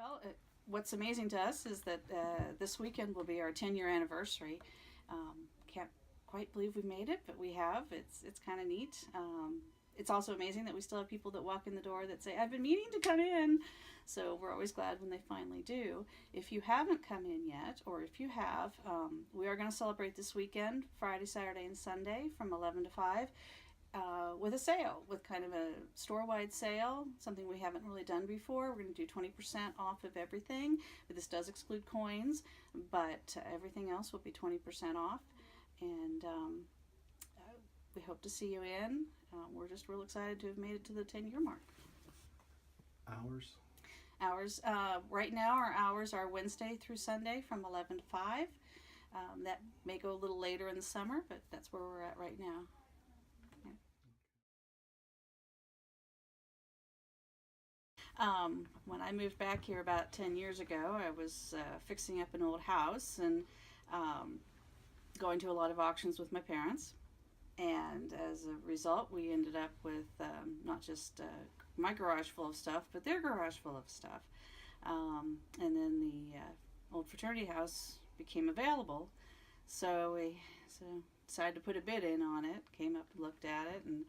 Well, what's amazing to us is that this weekend will be our 10-year anniversary. Can't quite believe we made it, but we have. It's kind of neat. It's also amazing that we still have people that walk in the door that say, "I've been meaning to come in." So we're always glad when they finally do. If you haven't come in yet, or if you have, we are going to celebrate this weekend, Friday, Saturday, and Sunday from 11 to 5. With a sale, with kind of a store-wide sale, something we haven't really done before. We're going to do 20% off of everything. This does exclude coins, but everything else will be 20% off. And we hope to see you in. We're just real excited to have made it to the 10-year mark. Hours? Hours. Right now, our hours are Wednesday through Sunday from 11 to 5. That may go a little later in the summer, but that's where we're at right now. When I moved back here about 10 years ago, I was fixing up an old house and going to a lot of auctions with my parents. And as a result, we ended up with not just my garage full of stuff, but their garage full of stuff. And then the old fraternity house became available. So we decided to put a bid in on it, came up and looked at it, and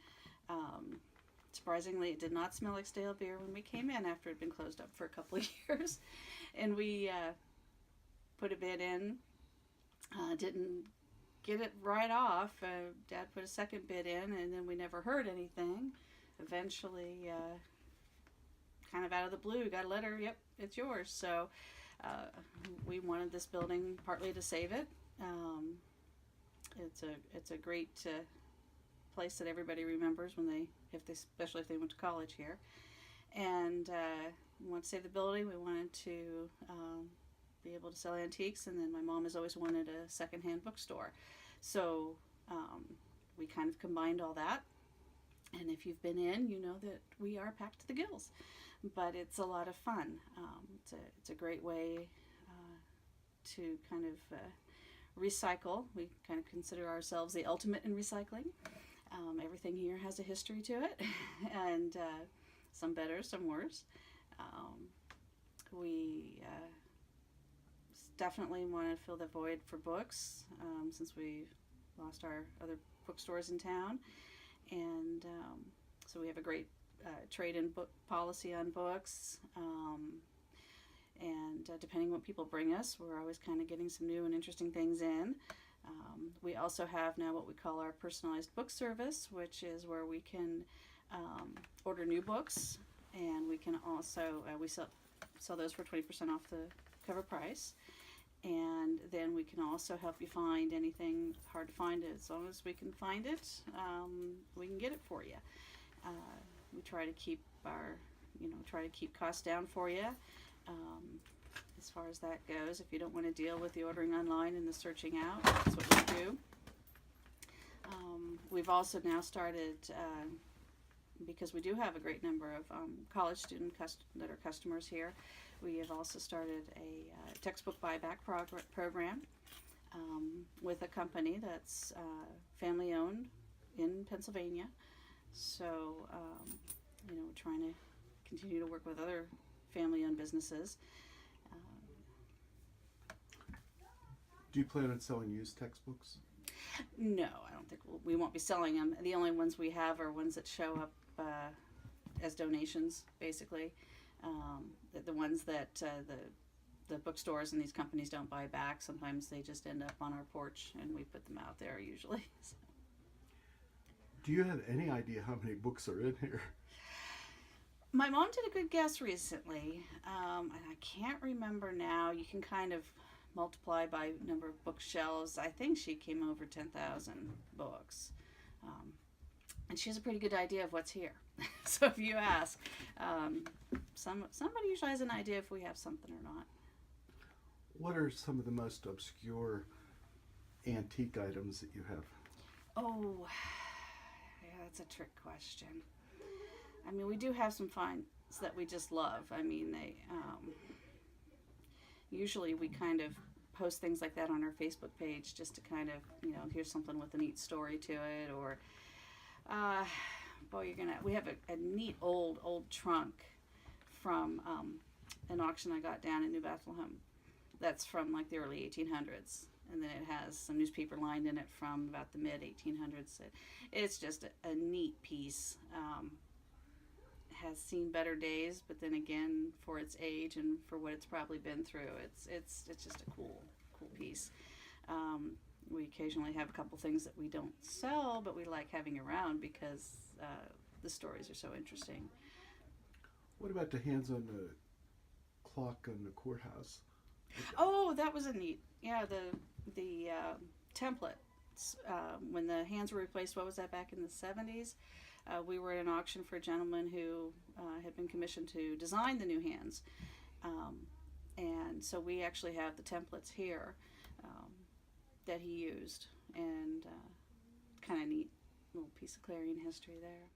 surprisingly, it did not smell like stale beer when we came in after it had been closed up for a couple of years. And we put a bid in, didn't get it right off. Dad put a second bid in, and then we never heard anything. Eventually, kind of out of the blue, got a letter, "Yep, it's yours." So we wanted this building partly to save it. It's a great place that everybody remembers when especially if they went to college here. And we wanted to save the building. We wanted to be able to sell antiques, and then my mom has always wanted a secondhand bookstore. So we kind of combined all that. And if you've been in, you know that we are packed to the gills. But it's a lot of fun. It's a great way to kind of recycle. We kind of consider ourselves the ultimate in recycling. Everything here has a history to it, and some better, some worse. We definitely want to fill the void for books, since we lost our other bookstores in town. And so we have a great trade-in book policy on books. And depending on what people bring us, we're always kind of getting some new and interesting things in. We also have now what we call our personalized book service, which is where we can order new books, and we can also we sell those for 20% off the cover price. And then we can also help you find anything hard to find. As long as we can find it, we can get it for you. We try to keep costs down for you. As far as that goes, if you don't want to deal with the ordering online and the searching out, that's what we do. We've also now started, because we do have a great number of college students that are customers here, we have also started a textbook buyback program with a company that's family owned in Pennsylvania. So, we're trying to continue to work with other family owned businesses. Do you plan on selling used textbooks? No, I don't think we won't be selling them. The only ones we have are ones that show up as donations, basically. The ones that the bookstores and these companies don't buy back, sometimes they just end up on our porch, and we put them out there usually. So. Do you have any idea how many books are in here? My mom did a good guess recently, and I can't remember now. You can kind of multiply by number of bookshelves. I think she came over 10,000 books. And she has a pretty good idea of what's here. So if you ask, somebody usually has an idea if we have something or not. What are some of the most obscure antique items that you have? Oh, yeah, that's a trick question. I mean, we do have some finds that we just love. I mean, they usually we kind of post things like that on our Facebook page just to kind of, here's something with a neat story to it, or we have a neat old trunk from an auction I got down in New Bethlehem. That's from like the early 1800s, and then it has some newspaper lined in it from about the mid 1800s. It's just a neat piece. Has seen better days, but then again, for its age and for what it's probably been through, it's just a cool piece. We occasionally have a couple things that we don't sell, but we like having around because the stories are so interesting. What about the hands on the clock on the courthouse? Oh, that was a neat. Yeah, the templates. When the hands were replaced, what was that, back in the 70s? We were at an auction for a gentleman who had been commissioned to design the new hands. And so we actually have the templates here that he used, and kind of neat little piece of Clarion history there.